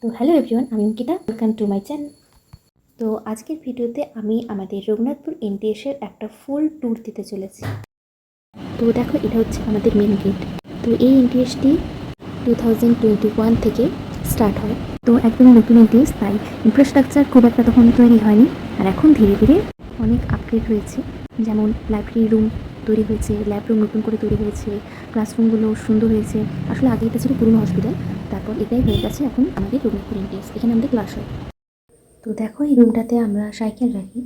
তো hello everyone, আমি Ankita, welcome to my channel. তো আজকের ভিডিওতে আমি আমাদের রঘুনাথপুর এনটিএসের একটা ফুল ট্যুর দিতে চলেছি। তো দেখো, এটা হচ্ছে আমাদের মেন গেট। তো এই এনটিএসটি 2021 থেকে স্টার্ট হয়। তো একদমই নতুন এনটিএস, তাই ইনফ্রাস্ট্রাকচার খুব একটা তখন তৈরি হয়নি। আর এখন ধীরে ধীরে অনেক আপগ্রেড হয়েছে, যেমন লাইব্রেরি রুম তৈরি হয়েছে, ল্যাব রুম নতুন করে তৈরি হয়েছে, ক্লাসরুমগুলো সুন্দর হয়েছে। আসলে আগে এটা ছিল পুরনো হসপিটাল, তারপর এটাই হয়ে গেছে এখন আমাদের রঘুনাথপুর এনটিএস। এখানে আমাদের ক্লাস হয়। তো দেখো, এই রুমটাতে আমরা সাইকেল রাখি।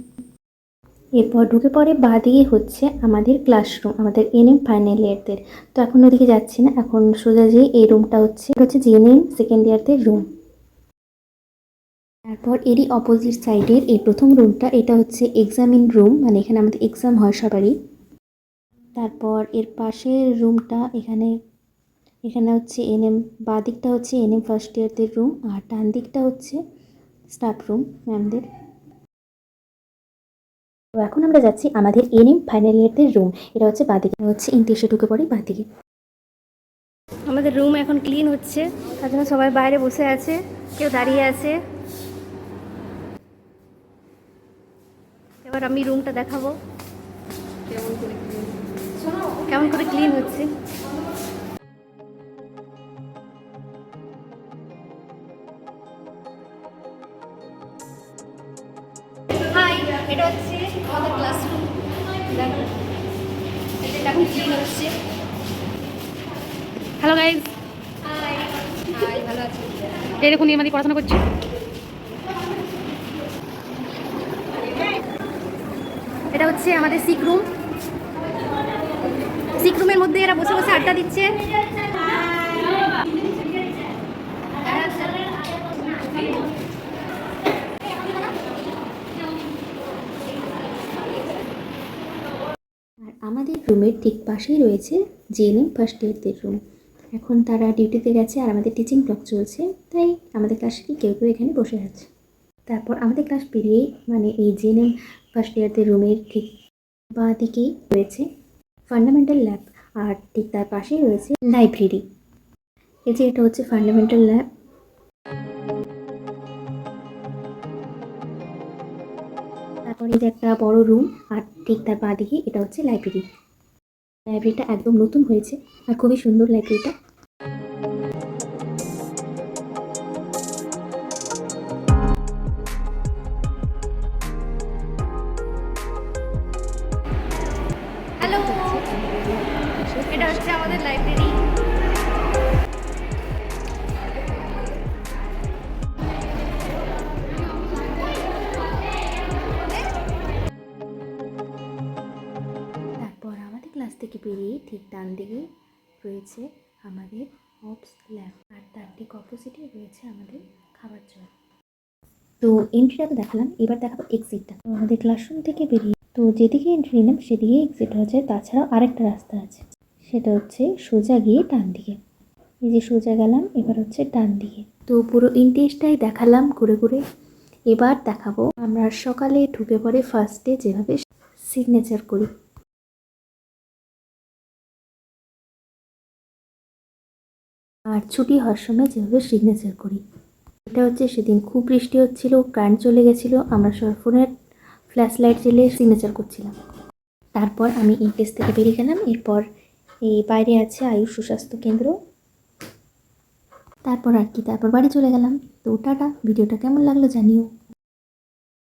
এরপর ঢুকে পড়ে বাঁদিকে হচ্ছে আমাদের ক্লাসরুম, আমাদের এনএম ফাইনাল ইয়ারদের। তো এখন ওদিকে যাচ্ছি না, এখন সোজা যেয়ে এই রুমটা হচ্ছে জিএনএম সেকেন্ড ইয়ারদের রুম। তারপর এরই অপোজিট সাইডের এই প্রথম রুমটা, এটা হচ্ছে এক্সামিন রুম, মানে এখানে আমাদের এক্সাম হয় সবারই। তারপর এর পাশের রুমটা, এখানে এখানে হচ্ছে এনএম, বাঁ দিকটা হচ্ছে এনএম ফার্স্ট ইয়ারদের রুম, আর ডান দিকটা হচ্ছে স্টাফ রুম ম্যামদের। তো এখন আমরা যাচ্ছি আমাদের এনএম ফাইনাল ইয়ারদের রুম। এটা হচ্ছে বাঁদিকে, হচ্ছে ইনটিএসে ঢুকে পড়ে বাঁদিকে। আমাদের রুম এখন ক্লিন হচ্ছে, তার জন্য সবাই বাইরে বসে আছে, কেউ দাঁড়িয়ে আছে। এবার আমি রুমটা দেখাবো কেমন করে ক্লিন হচ্ছে। হাই, এটা হচ্ছে আমাদের ক্লাসরুম। দেখো, এটা এখন ক্লিন হচ্ছে। Hello guys, high. হাই, ভালো আছি। এই দেখুন, নিয়মাদি পড়াশোনা করছি। এটা হচ্ছে আমাদের সিক রুম। সিক রুমের মধ্যে এরা বসে বসে আড্ডা দিচ্ছে। আর আমাদের রুমের ঠিক পাশেই রয়েছে জিএনএম ফার্স্ট ইয়ারদের রুম। এখন তারা ডিউটিতে গেছে আর আমাদের টিচিং ব্লক চলছে, তাই আমাদের ক্লাসে কেউ কেউ এখানে বসে আছে। তারপর আমাদের ক্লাস পেরিয়েই, মানে এই জিএনএম ফার্স্ট ইয়ারদের রুমের ঠিক বাঁ দিকেই রয়েছে ফান্ডামেন্টাল ল্যাব, আর ঠিক তার পাশেই রয়েছে লাইব্রেরি। এই যে এটা হচ্ছে ফান্ডামেন্টাল ল্যাব। তারপরে এই যে একটা বড় রুম, আর ঠিক তার বাঁ দিকে এটা হচ্ছে লাইব্রেরি। লাইব্রেরিটা একদম নতুন হয়েছে আর খুবই সুন্দর লাইব্রেরিটা। হ্যালো, এটা হচ্ছে আমাদের লাইব্রেরি। তারপর আমাদের ক্লাস থেকে বেরিয়ে ঠিক ডান দিকে রয়েছে আমাদের অপস ল্যাব, আর তার ঠিক অপোজিটে রয়েছে আমাদের খাবার জল। তো এন্ট্রিটা তো দেখালাম, এবার দেখাবো এক্সিটটা। তো আমাদের ক্লাসরুম থেকে বেরিয়ে তো যেদিকে এন্ট্রি নিলাম সেদিকে এক্সিট হচ্ছে। তাছাড়াও আরেকটা রাস্তা আছে, সেটা হচ্ছে সোজা গিয়ে ডান দিকে। এই যে সোজা গেলাম, এবার হচ্ছে ডান দিকে। তো পুরো ইন্টেরিয়রটাই দেখালাম ঘুরে ঘুরে। এবার দেখাবো আমরা সকালে ঢুকে পড়ে ফার্স্টে যেভাবে সিগনেচার করি। আর ছুটি হওয়ার সময় যেভাবে সিগনেচার করি। এটা হচ্ছে সেদিন খুব বৃষ্টি হচ্ছিল, কারেন্ট চলে গেছিলো, আমরা সবাই ফোনের ফ্ল্যাশ লাইট জ্বেলে সিগনেচার করছিলাম। তারপর আমি ইনটেস থেকে বেরিয়ে গেলাম। এরপর এই বাইরে আছে আয়ুষ সুস্বাস্থ্য কেন্দ্র। তারপর আর কি, তারপর বাড়ি চলে গেলাম। তো টাটা। ভিডিওটা কেমন লাগলো জানিও।